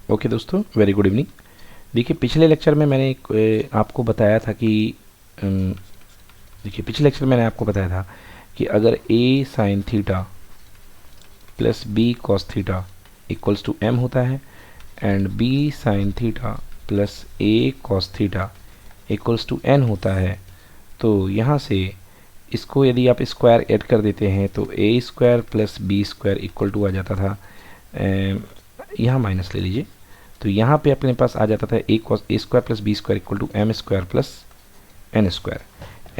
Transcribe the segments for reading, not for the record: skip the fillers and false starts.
Okay दोस्तों, very good evening. देखिए पिछले लेक्चर में मैंने आपको बताया था कि देखिए पिछले लेक्चर में मैंने आपको बताया था कि अगर a sine theta plus b cos theta equals to m होता है and b sine theta plus a cos theta equals to n होता है, तो यहाँ से इसको यदि आप स्क्वायर ऐड कर देते हैं तो a square plus B square equal to आ जाता था, यहाँ माइनस ले लीजिए, तो यहाँ पे अपने पास आ जाता था a cos a square plus B square equal to m square plus n square,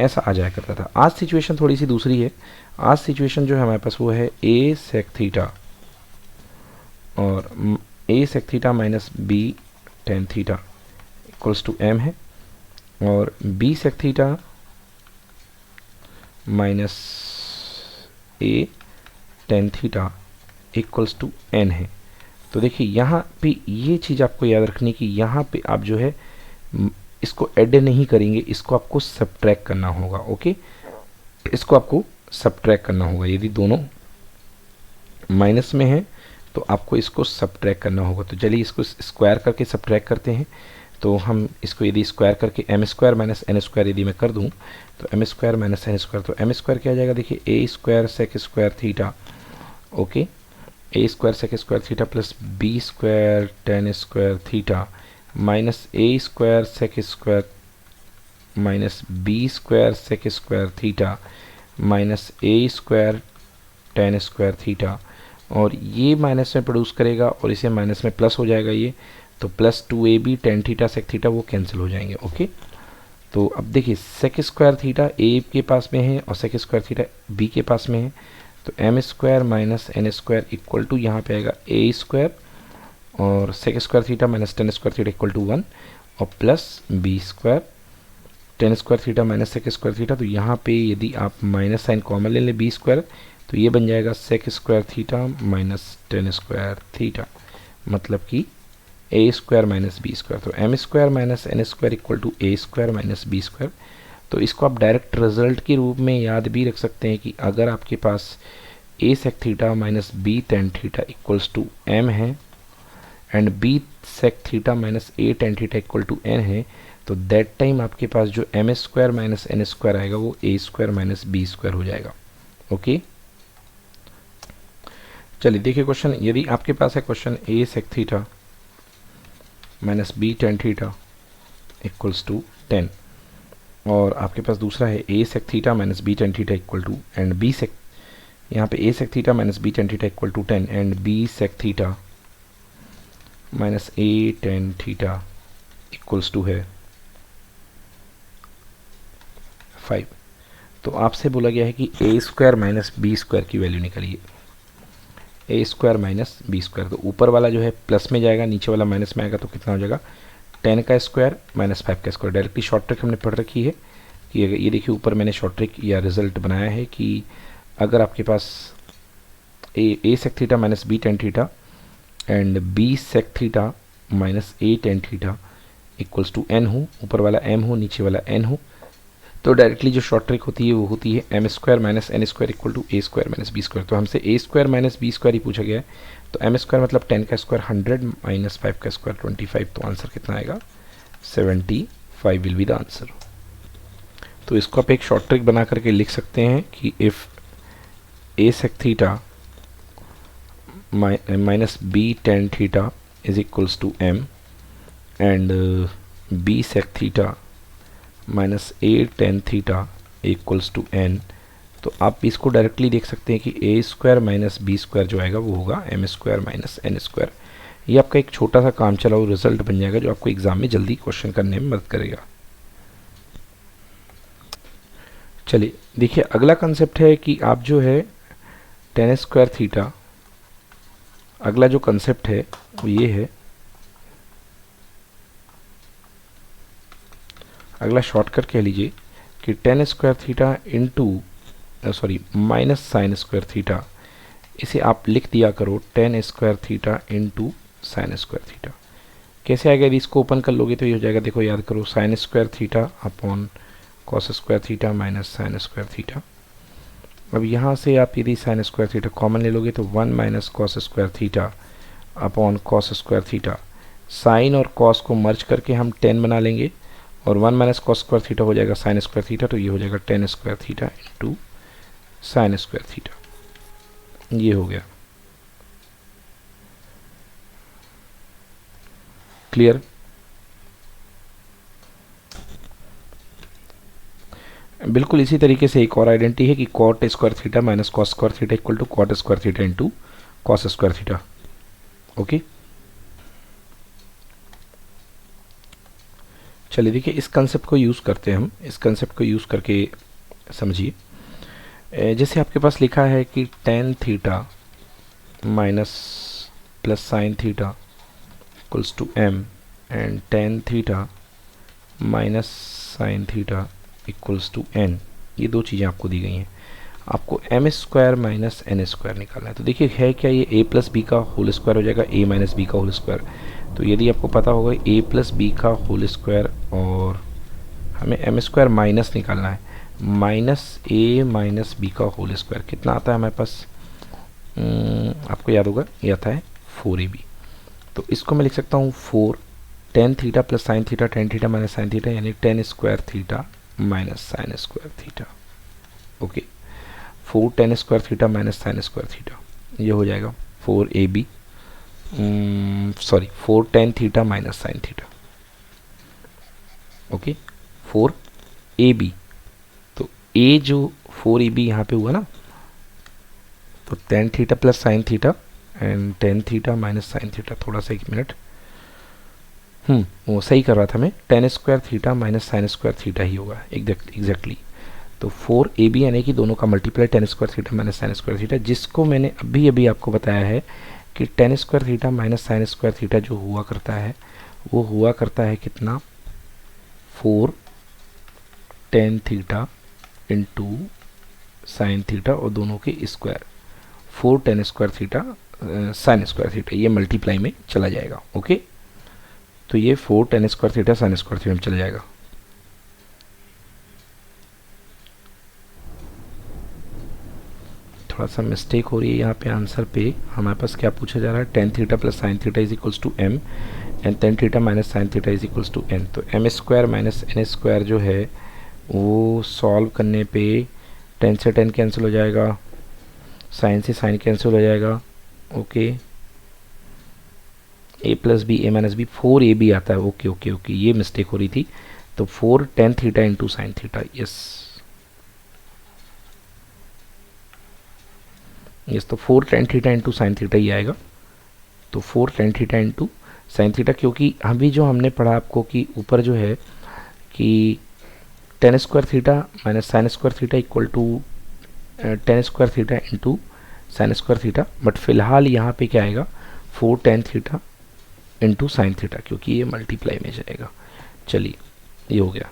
ऐसा आ जाया करता था। आज सिचुएशन थोड़ी सी दूसरी है। आज सिचुएशन जो है हमारे पास वो है a सेक थीटा और a sec theta minus b tan theta equals to m है और b sec theta minus a tan theta equals to n है। तो देखिए यहाँ पे ये चीज़ आपको याद रखनी कि यहाँ पे आप जो है इसको ऐड नहीं करेंगे, इसको आपको सब्ट्रैक्ट करना होगा। ओके, इसको आपको सब्ट्रैक्ट करना होगा। यदि दोनों माइनस में है तो आपको इसको सब्ट्रैक्ट करना होगा। तो चलिए इसको स्क्वायर करके सब्ट्रैक्ट करते हैं। तो हम इसको यदि स्क्वायर करके M square minus N square यदि मैं कर दूं तो M square minus N square, तो एम स्क्वायर क्या आ जाएगा, देखिए A square sec square theta, okay, A square sec square theta plus B square tan square theta minus A square sec square minus B square sec square theta minus A square tan square theta, और ये minus में produce करेगा और इसे minus में plus हो जाएगा ये, तो plus two a b tan theta sec theta वो कैंसिल हो जाएंगे। ओके, तो अब देखिए सेक स्क्वायर थीटा ए के पास में है और सेक स्क्वायर थीटा बी के पास में है, तो M square minus N square equal to यहाँ पे आएगा ए स्क्वायर और sec square theta minus tan square theta equal to 1 और plus B square tan square theta minus sec square theta, तो यहाँ पे यदि आप माइनस साइन कॉमन ले लें बी स्क्वायर तो ये बन जाएगा sec square theta minus tan square theta, मतलब कि A square minus B square. तो M square minus N square equal to A square minus B square. तो इसको आप डायरेक्ट रिजल्ट के रूप में याद भी रख सकते हैं कि अगर आपके पास A sec theta minus B tan theta equals to M है and B sec theta minus A tan theta equal to N है, तो दैट टाइम आपके पास जो M square minus N square आएगा वो A square minus B square हो जाएगा। ओके, चलिए देखिए क्वेश्चन, यदि आपके पास है question A sec theta minus B tan theta equals to 10 और आपके पास दूसरा है A sec theta minus B tan theta equal to and B sec, यहाँ पे A sec theta minus B tan theta equal to 10 and B sec theta minus A tan theta equals to है 5। तो आपसे बोला गया है कि A square minus B square की वैल्यू निकालिए, ए स्क्वायर माइनस बी स्क्वायर। तो ऊपर वाला जो है प्लस में जाएगा, नीचे वाला माइनस में आएगा, तो कितना हो जाएगा 10 का स्क्वायर माइनस 5 का स्क्वायर। डायरेक्टली शॉर्ट ट्रिक हमने पढ़ रखी है कि ये देखिए ऊपर मैंने शॉर्ट ट्रिक या रिजल्ट बनाया है कि अगर आपके पास A sec theta minus B tan theta and B sec theta minus A tan theta equals to N हो, ऊपर वाला एम हो नीचे वाला एन हो, तो डायरेक्टली जो शॉर्ट ट्रिक होती है वो होती है M square minus N square equal to A square minus B square. तो हमसे A square minus B square ही पूछा गया है, तो एम स्क्वायर मतलब 10 का स्क्वायर 100 माइनस 5 का स्क्वायर 25, तो आंसर कितना आएगा 75 विल बी द आंसर। तो इसको आप एक शॉर्ट ट्रिक बना करके लिख सकते हैं कि if A sec theta minus B tan theta is equals to M and B sec theta minus A tan theta equals to N, तो आप इसको डायरेक्टली देख सकते हैं कि A square minus B square जो आएगा वो होगा M square minus N square. ये आपका एक छोटा सा काम चला हुआ रिजल्ट बन जाएगा जो आपको एग्जाम में जल्दी क्वेश्चन करने में मदद करेगा। चलिए देखिए अगला कंसेप्ट है कि आप जो है टेन स्क्वायर थीटा, अगला जो कंसेप्ट है वो ये है, अगला शॉर्टकट कह लीजिए कि tan square theta into minus sine square theta, इसे आप लिख दिया करो ten square theta into sine square theta. कैसे आएगा, यदि इसको ओपन कर लोगे तो ये हो जाएगा, देखो याद करो, sign square theta upon cos square theta minus sine square theta. अब यहाँ से आप यदि साइन स्क्वायर थीटा कॉमन ले लोगे तो 1 minus cos square theta upon cos square theta, sine और कॉस को मर्ज करके हम 10 बना लेंगे और 1 माइनस कॉस स्क्वायर थीटा हो जाएगा साइन स्क्वायर थीटा, तो ये हो जाएगा 10 square theta into sine square theta. ये हो गया क्लियर। बिल्कुल इसी तरीके से एक और आइडेंटिटी है कि cot square theta minus cos square theta equal to cot square theta into cos square theta. Okay, चलिए देखिए इस कंसेप्ट को यूज़ करते हैं हम, इस कंसेप्ट को यूज़ करके समझिए। जैसे आपके पास लिखा है कि tan theta minus plus sine theta equals to M and tan theta minus sine theta equals to N, ये दो चीज़ें आपको दी गई हैं। आपको M square minus N square निकालना है। तो देखिए है क्या, ये ए प्लस बी का होल स्क्वायर हो जाएगा ए माइनस बी का होल स्क्वायर। तो यदि आपको पता होगा ए प्लस बी का होल स्क्वायर और हमें एम स्क्वायर माइनस निकालना है, माइनस ए माइनस बी का होल स्क्वायर कितना आता है हमारे पास, आपको याद होगा ये आता है 4ab। तो इसको मैं लिख सकता हूँ 4 tan theta plus sine theta tan theta minus sine theta यानी tan square theta minus sine square theta. Okay, 4 tan square theta minus sine square theta, ये हो जाएगा 4ab, sorry 4 tan theta minus sine theta. Okay, 4ab, तो a जो 4ab यहाँ पे हुआ ना, तो ten theta plus sine theta and tan theta minus sine theta, थोड़ा सा एक मिनट, वो सही कर रहा था मैं, tan square theta minus sine square theta ही होगा एग्जैक्टली। तो 4ab यानी कि दोनों का multiply tan square theta minus sine square theta, जिसको मैंने अभी अभी आपको बताया है कि tan square theta minus sine square theta जो हुआ करता है वो हुआ करता है कितना, 4 tan theta into sine theta और दोनों के square, 4 tan square theta sign square theta, ये मल्टीप्लाई में चला जाएगा। ओके, तो ये 4 tan square theta sign square theta में चला जाएगा। थोड़ा सा मिस्टेक हो रही है यहाँ पे आंसर पे, हमारे पास क्या पूछा जा रहा है, tan theta plus sine theta is equals to M and tan theta minus sine theta is equals to N. तो M square minus N square जो है वो सॉल्व करने पे 10 से 10 कैंसिल हो जाएगा, साइन से साइन कैंसिल हो जाएगा। Okay, A plus B A minus B 4ab आता है। ओके ओके ओके, ये मिस्टेक हो रही थी। तो 4 tan theta into sine theta, yes yes, तो 4 tan theta into sine theta ही आएगा। तो 4 tan theta into sine theta, क्योंकि अभी जो हमने पढ़ा आपको कि ऊपर जो है कि tan square theta minus sine square theta equal to tan square theta into sine square theta, but फिलहाल यहाँ पे क्या आएगा 4 tan theta into sine theta, क्योंकि ये मल्टीप्लाई में जाएगा। चलिए ये हो गया।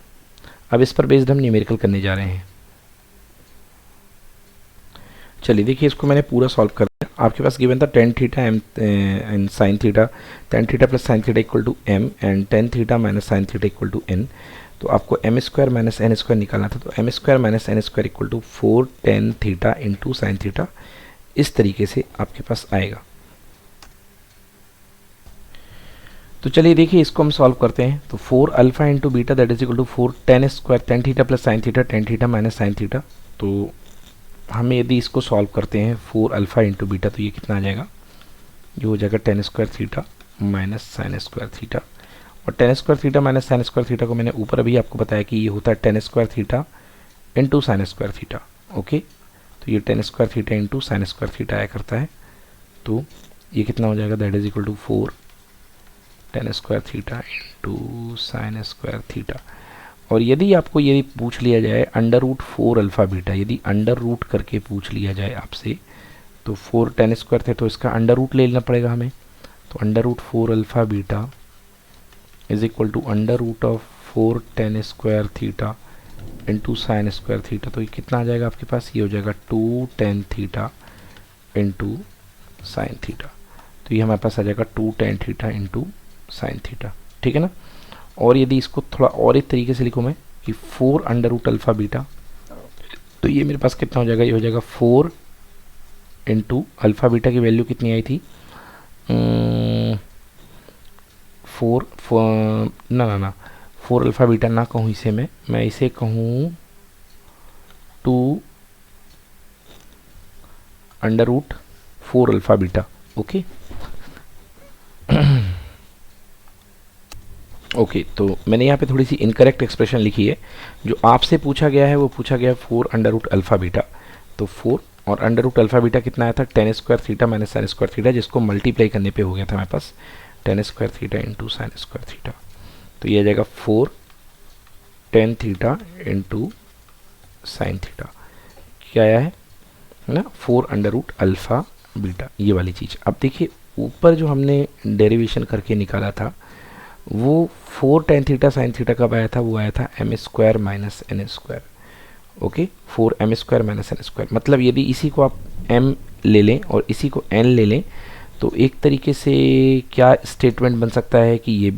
अब इस पर बेस्ड हम न्यूमेरिकल करने जा रहे हैं। चलिए देखिए इसको मैंने पूरा सॉल्व कर दिया। आपके पास गिवन था tan theta and sine theta, tan theta plus sine theta equal to M and tan theta minus sine theta equal to N. तो आपको M square minus N square निकालना था। तो M square minus N square equal to 4 tan theta into sine theta, इस तरीके से आपके पास आएगा। तो चलिए देखिए इसको हम सॉल्व करते हैं। तो 4 alpha into beta that is equal to 4 tan square tan theta plus sine theta tan theta minus sine theta. तो हमें यदि इसको सॉल्व करते हैं 4 अल्फा इंटू बीटा, तो ये कितना आ जाएगा, ये हो जाएगा tan square theta minus sine square theta. और tan square theta minus sine square theta को मैंने ऊपर अभी आपको बताया कि ये होता है tan square theta into sine square theta. Okay, तो ये tan square theta into sine square theta आया करता है। तो ये कितना हो जाएगा, that is equal to 4 tan square theta into sine square theta. और यदि आपको यदि पूछ लिया जाए अंडर रूट 4 अल्फ़ा बीटा, यदि अंडर रूट करके पूछ लिया जाए आपसे, तो 4 टेन स्क्वायर थे तो इसका अंडर रूट ले लेना पड़ेगा हमें। तो under root 4 alpha beta is equal to under root of 4 tan square theta into sine square theta. तो ये कितना आ जाएगा आपके पास, ये हो जाएगा 2 ten theta into sine theta. तो ये हमारे पास आ जाएगा 2 ten theta into sine theta, ठीक है ना। और यदि इसको थोड़ा और एक तरीके से लिखूँ मैं कि 4 अंडर रूट अल्फ़ा बीटा, तो ये मेरे पास कितना हो जाएगा, ये हो जाएगा 4 इंटू अल्फ़ा बीटा की वैल्यू कितनी आई थी, ना 4 अल्फ़ा बीटा ना कहूँ इसे, मैं इसे कहूँ 2 under root 4 alpha beta. Okay okay, तो मैंने यहाँ पे थोड़ी सी इनकरेक्ट एक्सप्रेशन लिखी है। जो आपसे पूछा गया है वो पूछा गया 4 अंडर रूट अल्फ़ा बीटा। तो 4 और अंडर रूट अल्फ़ा बीटा कितना आया था, tan square theta minus sine square theta, जिसको मल्टीप्लाई करने पे हो गया था हमारे पास tan square theta into sine square theta. तो ये आ जाएगा 4 tan theta into sine theta. क्या आया है ना, 4 अंडर रूट अल्फ़ा बीटा, ये वाली चीज़। अब देखिए ऊपर जो हमने डेरिवेशन करके निकाला था वो 4 टेन थीटा साइन थीटा कब आया था, वो आया था M square minus N square. Okay, 4 M square minus N square, मतलब यदि इसी को आप m ले लें और इसी को n ले लें तो एक तरीके से क्या स्टेटमेंट बन सकता है कि ये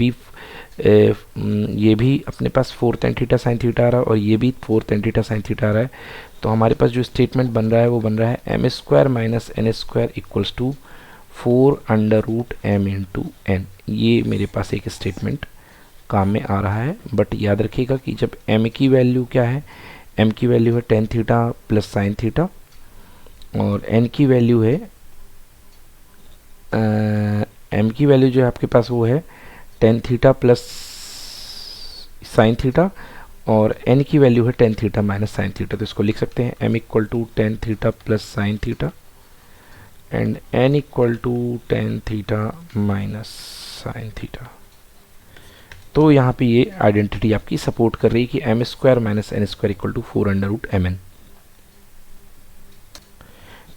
भी अपने पास 4 टेन थीटा साइन थीटा आ रहा है और ये भी 4 टेन थीटा साइन थीटा आ रहा है। तो हमारे पास जो स्टेटमेंट बन रहा है वो बन रहा है M square minus N square equals to 4 under root m into N. ये मेरे पास एक स्टेटमेंट काम में आ रहा है। बट याद रखिएगा कि जब m की वैल्यू क्या है, m की वैल्यू है tan theta plus sine theta और n की वैल्यू है m की वैल्यू जो है आपके पास वो है tan theta plus sine theta और n की वैल्यू है tan theta minus sine theta. तो इसको लिख सकते हैं m equal to tan theta plus sine theta and n equal to tan theta minus sine theta. तो यहाँ पे ये आइडेंटिटी आपकी सपोर्ट कर रही है कि M square minus N square equal to 4 under root M N.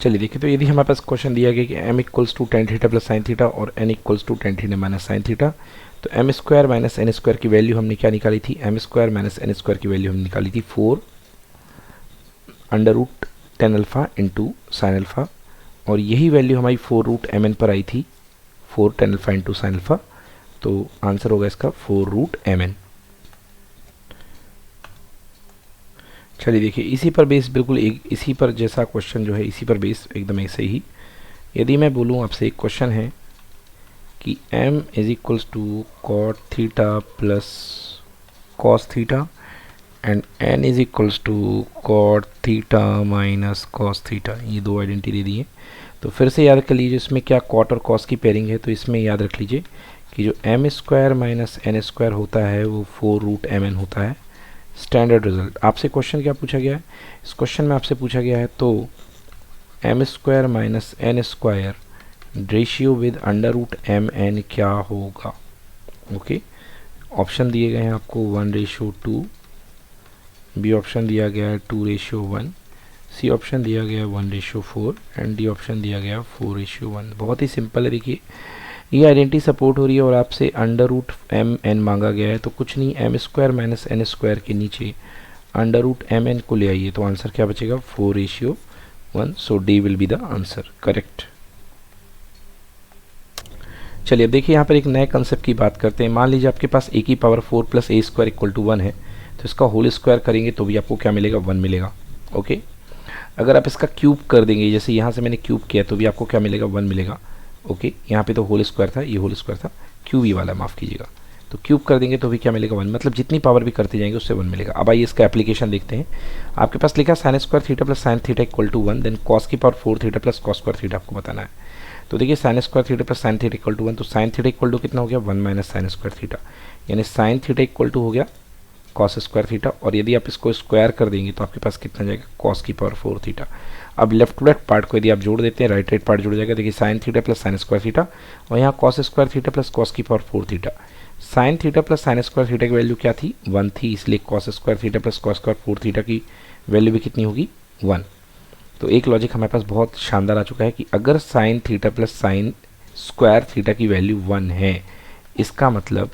चलिए देखिए, तो यदि हमारे पास क्वेश्चन दिया गया कि m equals to tan theta plus sine theta और n equals to tan theta minus sine theta, तो M square minus N square की वैल्यू हमने क्या निकाली थी, M square minus N square की वैल्यू हमने निकाली थी 4 under root tan alpha into sine alpha और यही वैल्यू हमारी 4 रूट एम एन पर आई थी 4 ten alpha into sine alpha. तो आंसर होगा इसका 4 रूट एम एन। चलिए देखिए, इसी पर बेस बिल्कुल एक इसी पर जैसा क्वेश्चन जो है इसी पर बेस एकदम ऐसे ही यदि मैं बोलूँ आपसे एक क्वेश्चन है कि m is equals to cot theta plus cos theta and n is equals to cot theta minus cos theta, ये दो आइडेंटिटी दे दी है। तो फिर से याद कर लीजिए इसमें क्या कॉट और कॉस की पेयरिंग है। तो इसमें याद रख लीजिए कि जो M square minus N square होता है वो 4 रूट एम एन होता है। स्टैंडर्ड रिजल्ट आपसे क्वेश्चन क्या पूछा गया है, इस क्वेश्चन में आपसे पूछा गया है तो M square minus N square ratio with under root M N क्या होगा। ओके, ऑप्शन दिए गए हैं आपको 1:2, बी ऑप्शन दिया गया है 2:1, सी ऑप्शन दिया गया है 1:4 एंड डी ऑप्शन दिया गया है 4:1। बहुत ही सिंपल है। देखिए ये आइडेंटिटी सपोर्ट हो रही है और आपसे अंडर रूट एम एन मांगा गया है, तो कुछ नहीं, M square minus N square के नीचे अंडर रूट एम एन को ले आइए तो आंसर क्या बचेगा 4:1। So D will be the answer correct. चलिए अब देखिए यहाँ पर एक नए कंसेप्ट की बात करते हैं। मान लीजिए आपके पास a की power 4 plus A square equal to 1 है, तो इसका होल स्क्वायर करेंगे तो भी आपको क्या मिलेगा 1 मिलेगा। ओके, अगर आप इसका क्यूब कर देंगे, जैसे यहाँ से मैंने क्यूब किया तो भी आपको क्या मिलेगा 1 मिलेगा। ओके, यहाँ पे तो होल स्क्वायर था, ये होल स्क्वायर था, क्यूब ही वाला माफ़ कीजिएगा, तो क्यूब कर देंगे तो भी क्या मिलेगा 1, मतलब जितनी पावर भी करते जाएंगे उससे 1 मिलेगा। अब आइए इसका एप्लीकेशन देखते हैं। आपके पास लिखा sine square theta plus sine theta equal to 1, then cos की power 4 theta plus cos square theta आपको बताना है। तो देखिए sine square theta plus sine theta equal to 1, तो साइन थीटा इक्वल टू कितना हो गया 1 माइनस साइन स्क्वायर थीटा, यानी साइन थीटा इक्वल टू हो गया कॉस स्क्वायर थीटा, और यदि आप इसको स्क्वायर कर देंगे तो आपके पास कितना जाएगा कॉस की पावर 4 थीटा। अब लेफ्ट टू राइट पार्ट को यदि आप जोड़ देते हैं, राइट राइट पार्ट जुड़ जाएगा। देखिए sine theta plus sine square theta और यहाँ cos square theta plus cos की power 4 theta. Sine theta plus sine square theta की वैल्यू क्या थी 1 थी, इसलिए cos square theta plus cos square 4 theta की वैल्यू भी कितनी होगी 1। तो एक लॉजिक हमारे पास बहुत शानदार आ चुका है कि अगर sign theta plus sine square theta की वैल्यू 1 है, इसका मतलब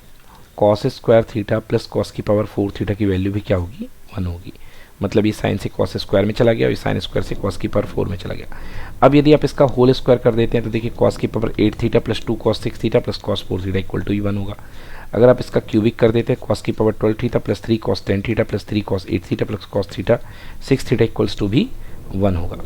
cos square theta plus cos की पावर 4 थीटा की वैल्यू भी क्या होगी 1 होगी। मतलब ये साइन से कॉस स्क्वायर में चला गया और ये साइन स्क्वायर से कॉस की पावर 4 में चला गया। अब यदि आप इसका होल स्क्वायर कर देते हैं तो देखिए कॉस की power 8 theta plus 2 cos 6 theta plus cos 4 theta equal to 1 होगा। अगर आप इसका क्यूबिक कर देते हैं कॉस की power 12 theta plus 3 cos 10 theta plus 3 cos 8 theta plus cos theta 6 theta equals to भी 1 होगा।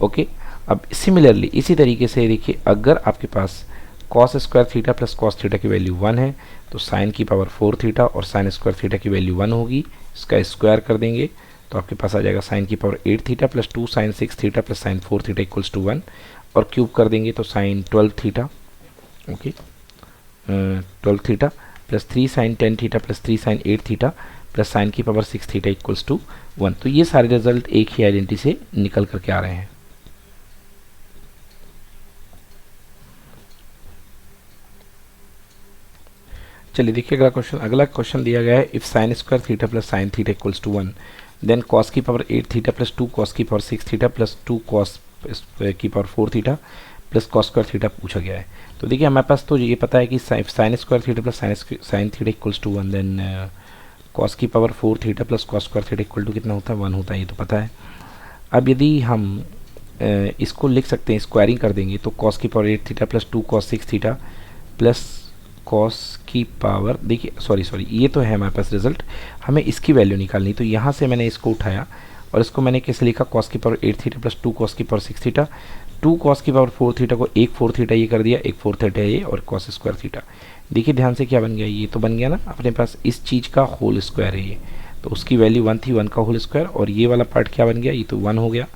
ओके, अब सिमिलरली इसी तरीके से देखिए अगर आपके पास cos square theta plus cos theta की वैल्यू 1 है, तो साइन की पावर 4 थीटा और साइन स्क्वायर थीटा की वैल्यू 1 होगी। इसका स्क्वायर कर देंगे तो आपके पास आ जाएगा साइन की power 8 theta plus 2 sine 6 theta plus sine 4 theta equals to 1, और क्यूब कर देंगे तो sine 12 theta, okay 12 theta plus 3 sine 10 theta plus 3 sine 8 theta plus sine की पावर 6 थीटा इक्वल्स टू 1। तो ये सारे रिजल्ट एक ही आइडेंटिटी से निकल करके आ रहे हैं। चलिए देखिए अगला क्वेश्चन दिया गया है, if sine square theta plus sine theta equals to 1 then cos की पावर 8 थीटा प्लस 2 कॉस की पावर 6 थीटा प्लस 2 कॉस की power 4 theta plus cos square theta पूछा गया है। तो देखिए हमारे पास तो ये पता है कि sine square theta plus sine theta equals to 1 then cos की power 4 theta plus cos square theta equal to कितना होता है 1 होता है, ये तो पता है। अब यदि हम इसको लिख सकते हैं, स्क्वायरिंग कर देंगे तो कॉस की power 8 theta plus 2 cos 6 theta plus cos की पावर, देखिए सॉरी ये तो है हमारे पास रिजल्ट, हमें इसकी वैल्यू निकालनी। तो यहाँ से मैंने इसको उठाया और इसको मैंने कैसे लिखा, कॉस की पावर 8 थीटा प्लस 2 कॉस की पावर 6 थीटा, 2 कॉस की पावर 4 थीटा को एक 4 थीटा ये कर दिया, एक 4 थीटा ये, और कॉस स्क्वायर थीटा। देखिए ध्यान से क्या बन गया, ये तो बन गया ना अपने पास इस चीज़ का होल स्क्वायर है ये, तो उसकी वैल्यू 1 थी, 1 का होल स्क्वायर, और ये वाला पार्ट क्या बन गया, ये तो 1 हो गया,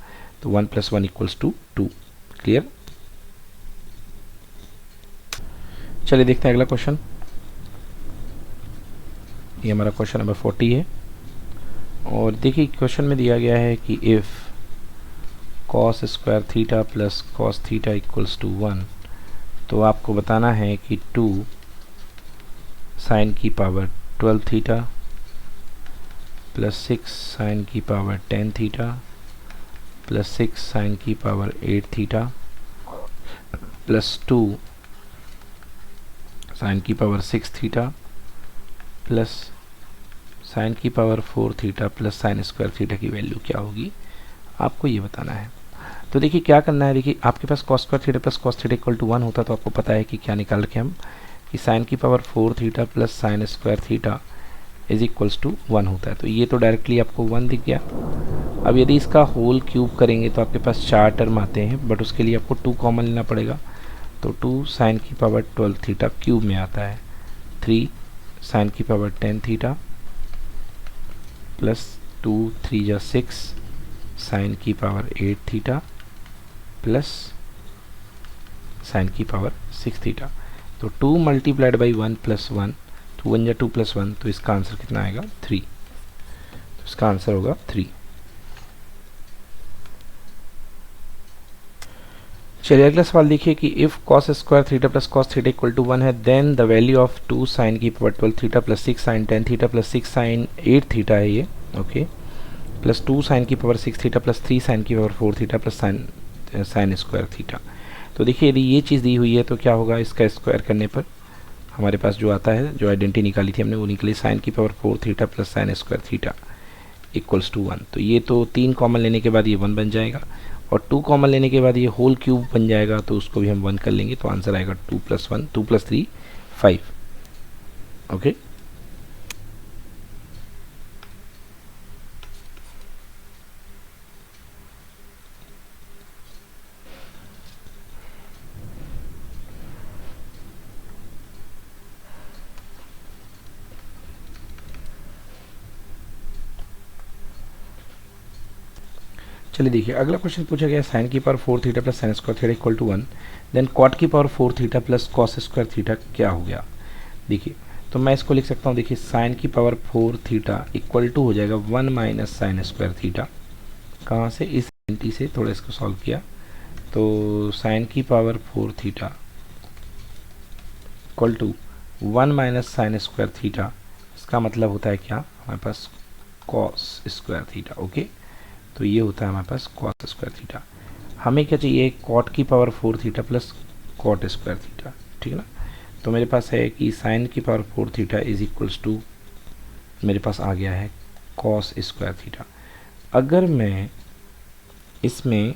तो 1 + 1 = 2। क्लियर। चलिए देखते हैं अगला क्वेश्चन। ये हमारा क्वेश्चन नंबर 40 है, और देखिए क्वेश्चन में दिया गया है कि if cos square theta plus cos theta equals to 1, तो आपको बताना है कि 2 साइन की पावर 12 थीटा प्लस 6 साइन की पावर 10 थीटा प्लस 6 साइन की पावर 8 थीटा प्लस 2 साइन की पावर 6 थीटा प्लस साइन की power 4 theta plus sine square theta की वैल्यू क्या होगी, आपको ये बताना है। तो देखिए क्या करना है, देखिए आपके पास cos square theta plus cos theta equal to 1 होता तो आपको पता है कि क्या निकाल रखे हम, कि साइन की power 4 theta plus sine square theta is equals to 1 होता है। तो ये तो डायरेक्टली आपको 1 दिख गया। अब यदि इसका होल क्यूब करेंगे तो आपके पास 4 टर्म आते हैं, बट उसके लिए आपको 2 कॉमन लेना पड़ेगा, तो 2 साइन की पावर 12 थीटा क्यूब में आता है, 3 साइन की पावर 10 थीटा प्लस 2 3 जा 6 साइन की पावर 8 थीटा प्लस साइन की पावर 6 थीटा। तो 2 × 1 + 1, 2 1 जा 2 + 1, तो इसका आंसर कितना आएगा 3। तो इसका आंसर होगा 3। चलिए अगला सवाल देखिए कि if cos square theta plus cos theta equal to 1 है then the value of 2 sine की power 12 theta plus 6 sine 10 theta plus 6 sine 8 theta है ये, ओके, प्लस 2 साइन की पावर 6 थीटा प्लस 3 साइन की power 4 theta plus sine square theta. तो देखिए यदि ये चीज़ दी हुई है तो क्या होगा, इसका स्क्वायर करने पर हमारे पास जो आता है, जो आइडेंटिटी निकाली थी हमने वो निकली साइन की power 4 theta plus sine square theta equals to 1। तो ये तो 3 कॉमन लेने के बाद ये 1 बन जाएगा, और 2 कॉमन लेने के बाद ये होल क्यूब बन जाएगा, तो उसको भी हम 1 कर लेंगे, तो आंसर आएगा 2 + 1, 2 + 3 5। ओके, चलिए देखिए अगला क्वेश्चन पूछा गया साइन की power 4 theta plus sine square theta equal to 1 then cot की power 4 theta plus cos square theta क्या हो गया। देखिए तो मैं इसको लिख सकता हूँ, देखिए साइन की पावर 4 थीटा इक्वल टू हो जाएगा 1 - साइन स्क्वायर थीटा। कहाँ से, इस आइडेंटिटी से थोड़ा इसको सॉल्व किया, तो साइन की power 4 theta equal to 1 - sine square theta, इसका मतलब होता है क्या, हमारे पास कॉस स्क्वायर थीटा। ओके, तो ये होता है हमारे पास कॉस स्क्वायर थीटा। हमें क्या चाहिए, कॉट की power 4 theta plus cot square theta, ठीक है ना। तो मेरे पास है कि साइन की power 4 theta is equals to, मेरे पास आ गया है कॉस स्क्वायर थीटा। अगर मैं इसमें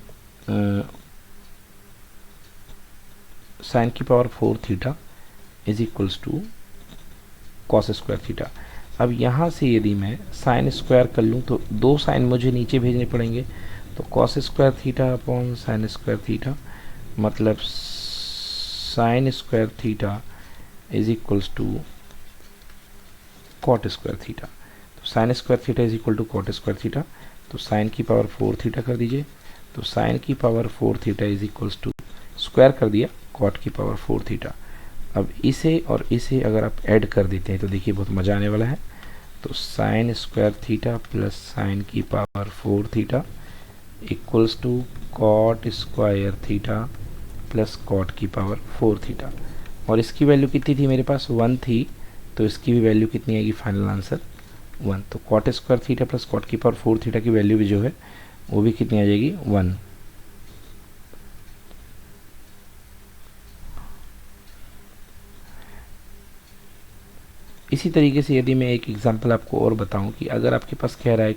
साइन की power 4 theta is equals to cos square theta, अब यहाँ से यदि मैं साइन स्क्वायर कर लूँ तो 2 साइन मुझे नीचे भेजने पड़ेंगे, तो cos square theta upon sine square theta मतलब sine square theta is equals to cot square theta. तो sine square theta is equal to cot square theta, तो साइन की पावर 4 थीटा कर दीजिए। तो साइन की power 4 theta is equals to square कर दिया कॉट की पावर 4 थीटा। अब इसे और इसे अगर आप ऐड कर देते हैं तो देखिए बहुत मज़ा आने वाला है। तो sine square theta plus sine की power 4 theta equals to cot square theta plus cot की पावर 4 थीटा। और इसकी वैल्यू कितनी थी मेरे पास, 1 थी, तो इसकी भी वैल्यू कितनी आएगी, फाइनल आंसर 1। तो cot square theta plus cot की पावर 4 थीटा की वैल्यू भी जो है वो भी कितनी आ जाएगी, 1। इसी तरीके से यदि मैं एक एग्जांपल आपको और बताऊं कि अगर आपके पास कह रहा है